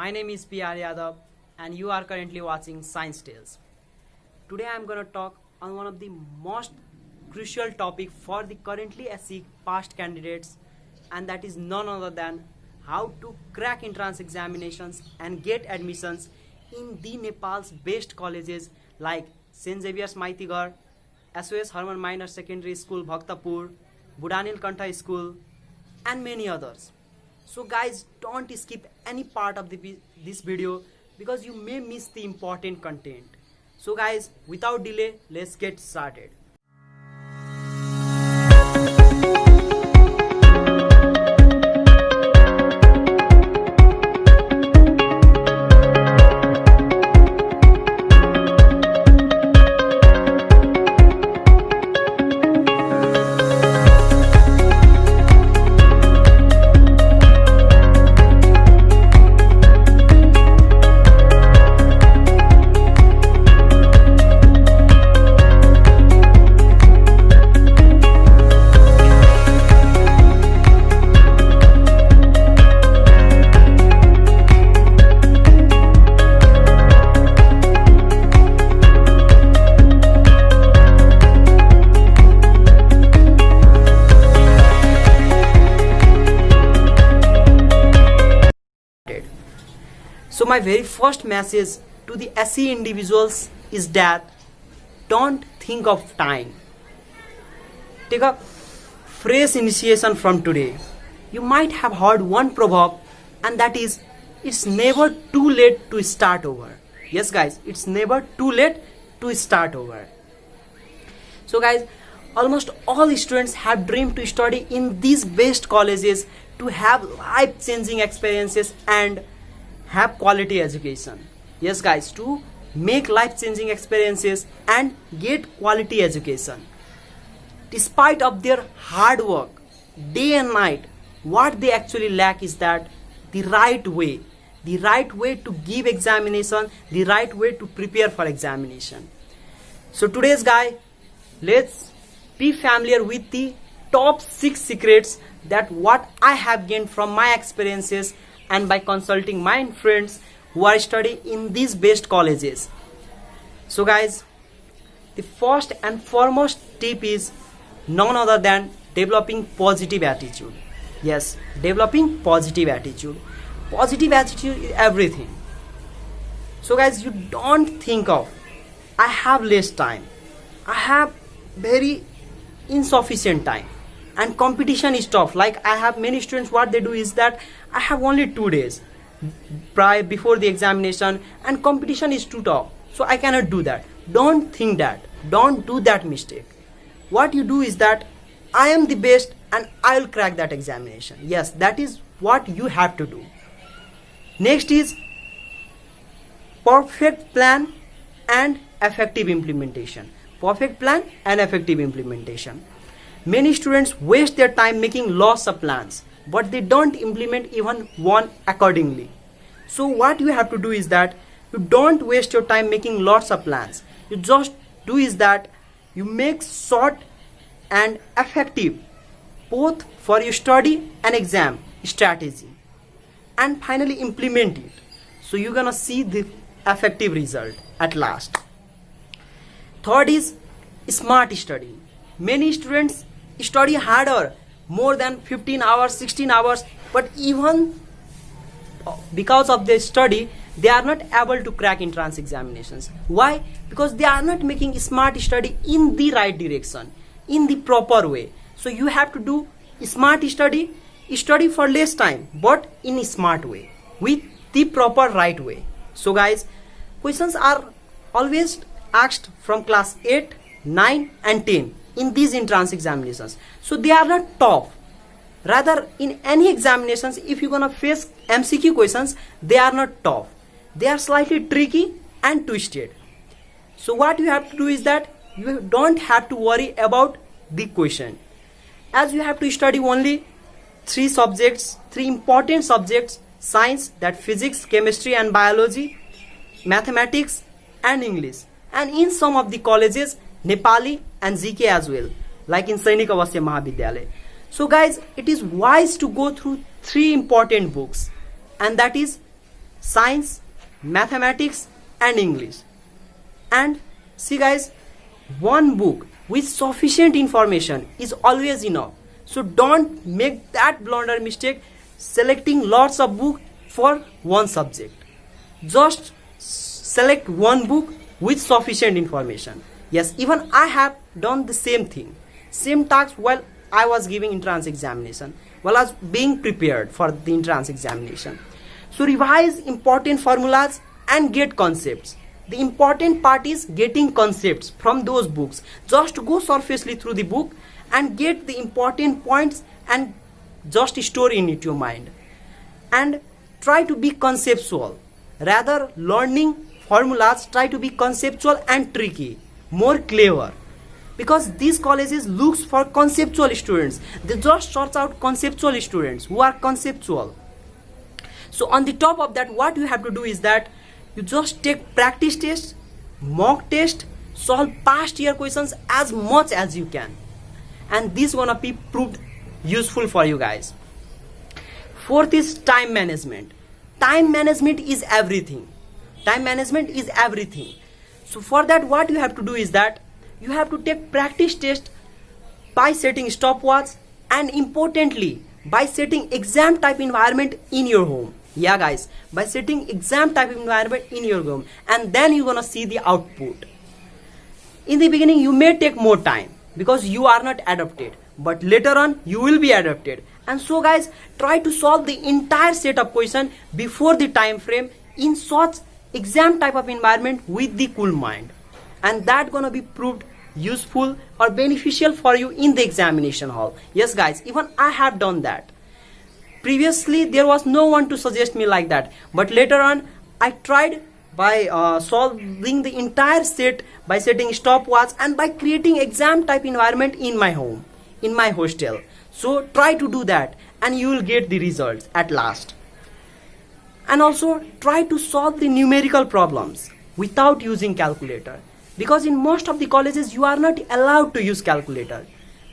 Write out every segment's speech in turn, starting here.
My name is Yadav and you are currently watching Science Tales. Today I am going to talk on one of the most crucial topic for the currently SC past candidates, and that is none other than how to crack entrance examinations and get admissions in the Nepal's best colleges like St. Xavier's Maitigar, SOS Herman Minor Secondary School Bhaktapur, Budanil Kantha School and many others. So guys, don't skip any part of this video because you may miss the important content. So guys, without delay, let's get started. So my very first message to the SE individuals is that don't think of time. Take a fresh initiation from today. You might have heard one proverb, and that is, it's never too late to start over. Yes guys, it's never too late to start over. So guys, almost all students have dreamed to study in these best colleges to have life-changing experiences and have quality education. Yes guys, to make life-changing experiences and get quality education. Despite of their hard work, day and night, what they actually lack is that the right way to give examination, the right way to prepare for examination. So today's guy, let's be familiar with the top 6 secrets that what I have gained from my experiences and by consulting my friends who are studying in these best colleges. So guys, the first and foremost tip is none other than developing positive attitude. Yes, developing positive attitude. Positive attitude is everything. So guys, you don't think of, I have less time, I have very insufficient time, and competition is tough. Like I have many students, what they do is that I have only 2 days before the examination and competition is too tough, so I cannot do that. Don't think that. Don't do that mistake. What you do is that I am the best and I will crack that examination. Yes, that is what you have to do. Next is perfect plan and effective implementation. Perfect plan and effective implementation. Many students waste their time making lots of plans, but they don't implement even one accordingly. So what you have to do is that you don't waste your time making lots of plans. You just do is that you make short and effective both for your study and exam strategy, and finally implement it. So you're gonna see the effective result at last. Third is smart study. Many students study harder, more than 15 hours, 16 hours, but even because of their study, they are not able to crack entrance examinations. Why? Because they are not making smart study in the right direction, in the proper way. So you have to do smart study for less time, but in a smart way, with the proper right way. So guys, questions are always asked from class 8, 9 and 10 in these entrance examinations. So they are not tough. Rather, in any examinations, if you're gonna face MCQ questions, they are not tough. They are slightly tricky and twisted. So what you have to do is that you don't have to worry about the question, as you have to study only 3 subjects, 3 important subjects: science, that physics, chemistry and biology, mathematics and English, and in some of the colleges Nepali and GK as well, like in Sainik Avasya Mahavidyalaya. So guys, it is wise to go through 3 important books, and that is science, mathematics and English. And see guys, one book with sufficient information is always enough. So don't make that blunder mistake selecting lots of book for one subject. Just select one book with sufficient information. Yes, even I have done the same thing, same task while I was giving entrance examination, while I was being prepared for the entrance examination. So revise important formulas and get concepts. The important part is getting concepts from those books. Just go surfacely through the book and get the important points and just store in it your mind. And try to be conceptual. Rather learning formulas, try to be conceptual and tricky, more clever. Because these colleges looks for conceptual students. They just search out conceptual students who are conceptual. So on the top of that, what you have to do is that you just take practice test, mock test, solve past year questions as much as you can. And this gonna be proved useful for you guys. Fourth is time management. Time management is everything. Time management is everything. So for that, what you have to do is that you have to take practice test by setting stopwatch, and importantly by setting exam type environment in your home. Yeah guys, by setting exam type environment in your home, and then you're gonna see the output. In the beginning you may take more time because you are not adapted, but later on you will be adapted. And so guys, try to solve the entire set of question before the time frame in such exam type of environment with the cool mind, and that gonna be proved useful or beneficial for you in the examination hall. Yes guys, even I have done that. Previously there was no one to suggest me like that, but later on I tried by solving the entire set by setting stopwatch and by creating exam type environment in my home, in my hostel. So try to do that and you will get the results at last. And also try to solve the numerical problems without using calculator, because in most of the colleges you are not allowed to use calculator.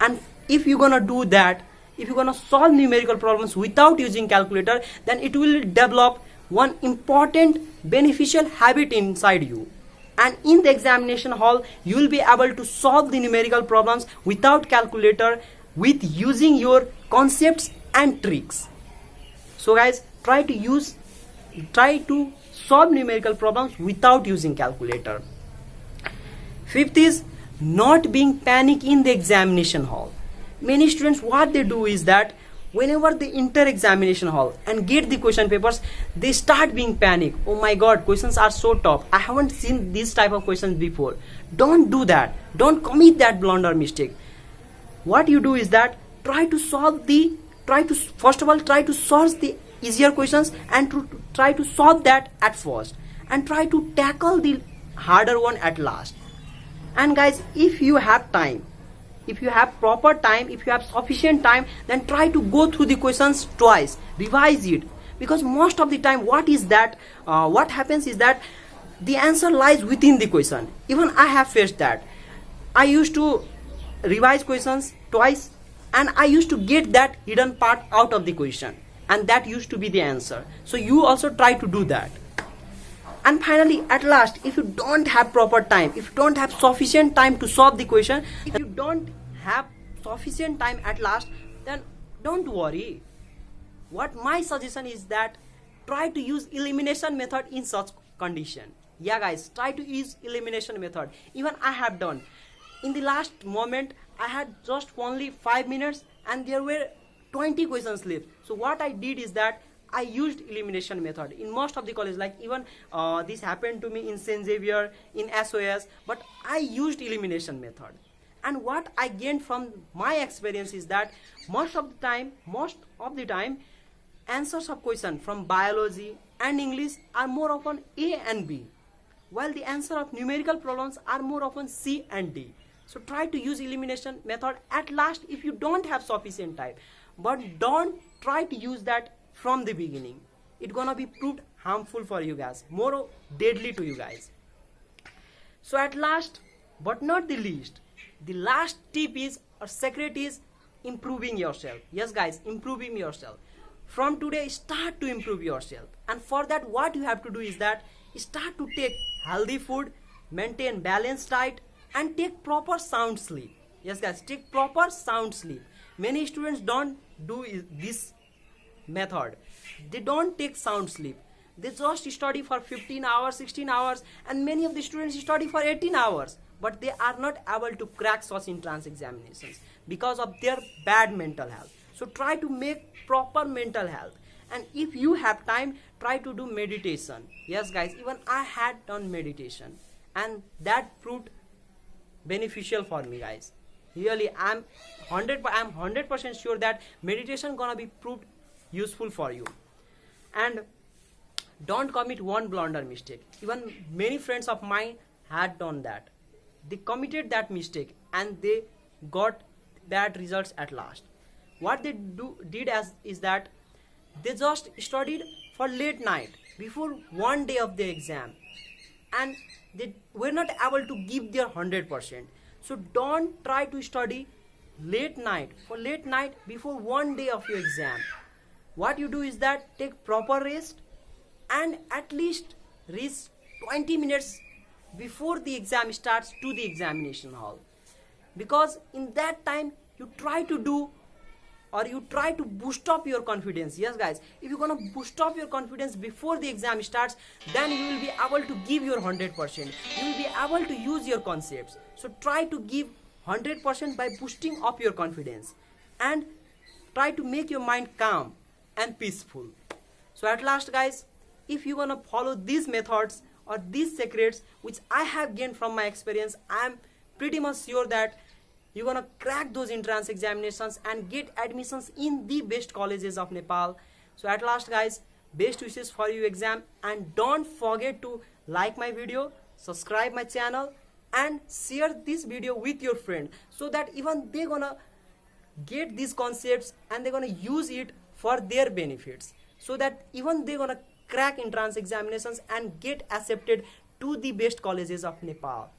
And if you're gonna do that, if you're gonna solve numerical problems without using calculator, then it will develop one important beneficial habit inside you, and in the examination hall you will be able to solve the numerical problems without calculator with using your concepts and tricks. So guys, try to solve numerical problems without using calculator. Fifth is not being panic in the examination hall. Many students, what they do is that whenever they enter examination hall and get the question papers, they start being panic. Oh my god, questions are so tough, I haven't seen this type of questions before. Don't do that. Don't commit that blunder mistake. What you do is that try to search the easier questions and try to solve that at first, and try to tackle the harder one at last. And guys, if you have time, if you have proper time, if you have sufficient time, then try to go through the questions twice, revise it, because most of the time what happens is that the answer lies within the question. Even I have faced that. I used to revise questions twice and I used to get that hidden part out of the question, and that used to be the answer. So you also try to do that. And finally, at last, if you don't have proper time, if you don't have sufficient time to solve the question, if you don't have sufficient time at last, then don't worry. What my suggestion is that try to use elimination method in such condition. Yeah guys, try to use elimination method. Even I have done. In the last moment, I had just only 5 minutes and there were 20 questions left. So what I did is that I used elimination method in most of the colleges. Like even this happened to me in Xavier, in SOS, but I used elimination method. And what I gained from my experience is that most of the time answers of question from biology and English are more often A and B, while the answer of numerical problems are more often C and D. So try to use elimination method at last if you don't have sufficient time, but don't try to use that from the beginning. It's gonna be proved harmful for you guys, more deadly to you guys. So at last, but not the least, the last tip is, or secret is, improving yourself. Yes guys, improving yourself. From today, start to improve yourself. And for that, what you have to do is that start to take healthy food, maintain balanced diet, and take proper sound sleep. Yes guys, take proper sound sleep. Many students don't do this method. They don't take sound sleep. They just study for 15 hours, 16 hours, and many of the students study for 18 hours, but they are not able to crack SOS entrance examinations because of their bad mental health. So try to make proper mental health. And if you have time, try to do meditation. Yes guys, even I had done meditation, and that proved beneficial for me guys. Really, I'm 100% sure that meditation gonna be proved useful for you. And don't commit one blunder mistake. Even many friends of mine had done that. They committed that mistake and they got bad results at last. What they did is that they just studied for late night before one day of the exam, and they were not able to give their 100%. So don't try to study late night before one day of your exam. What you do is that take proper rest and at least reach 20 minutes before the exam starts to the examination hall, because in that time you try to do, or you try to boost up your confidence. Yes guys, if you're gonna boost up your confidence before the exam starts, then you will be able to give your 100%. You will be able to use your concepts. So try to give 100% by boosting up your confidence, and try to make your mind calm and peaceful. So at last guys, if you're gonna follow these methods or these secrets which I have gained from my experience, I'm pretty much sure that you're gonna crack those entrance examinations and get admissions in the best colleges of Nepal. So at last guys, best wishes for your exam, and don't forget to like my video, subscribe my channel, and share this video with your friend, so that even they're gonna get these concepts and they're gonna use it for their benefits, so that even they're gonna crack entrance examinations and get accepted to the best colleges of Nepal.